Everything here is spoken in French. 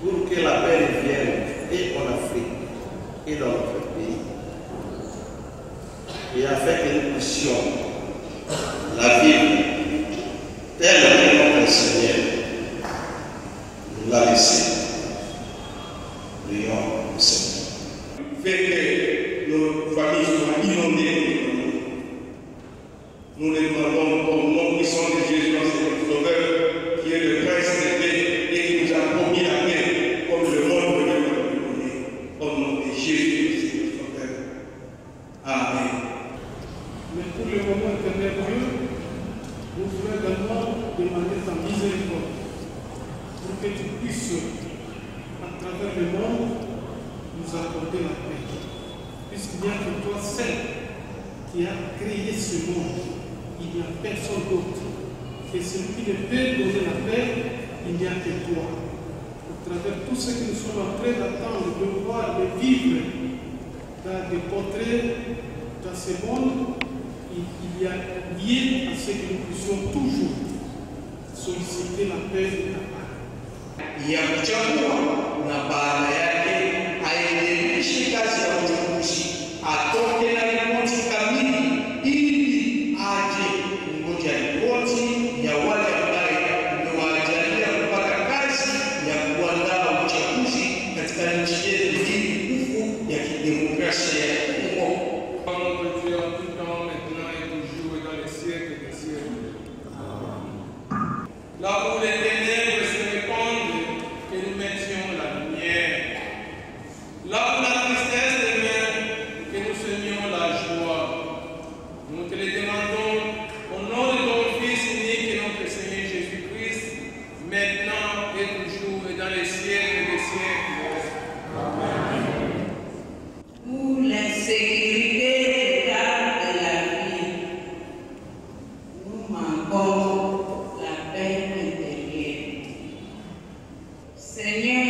pour que la paix revienne et en Afrique et dans notre pays, et afin que nous puissions la vivre telle que notre Seigneur nous l'a laissé. Prions au Seigneur. Fait que nos familles soient inondées. Nous les demandons au nom puissant de Jésus, notre Sauveur, qui est le Prince de paix et qui nous a promis la paix, comme le monde ne peut pas nous donner. Au nom de Jésus, notre Sauveur. Amen. Mais pour le moment, éternel Dieu, nous voulons également demander ta miséricorde pour que tu puisses, à travers le monde, nous accorder la paix. Puisqu'il n'y a que toi seul qui as créé ce monde. Il n'y a personne d'autre. Et celui qui ne peut donner la paix, il n'y a que toi. À travers tout ce que nous sommes en train d'attendre, de voir, de vivre, dans des contrées, dans ce monde, il y a lié à ce que nous puissions toujours solliciter la paix et la paix. Ya kuchagua na baada yake aendelishe kazi ya utukuzi, atoke na ripoti kamili ili aje kungoja ripoti ya wale ambaye umewajalia kupata kazi ya kuandaa uchaguzi katika nchi yetu hii tukufu ya kidemokrasia ya Kongo. Notre Dieu en tout temps, maintenant et toujours et dans les siècles des siècles. Là où les ténèbres se répandent, que nous mettions la lumière. Là où la tristesse demeure, que nous semions la joie. Nous te le demandons au nom de ton Fils unique et notre Seigneur Jésus-Christ, maintenant et toujours et dans les siècles des siècles. Amen. Pour l'insécurité de la vie, nous manquons la paix intérieure. Seigneur,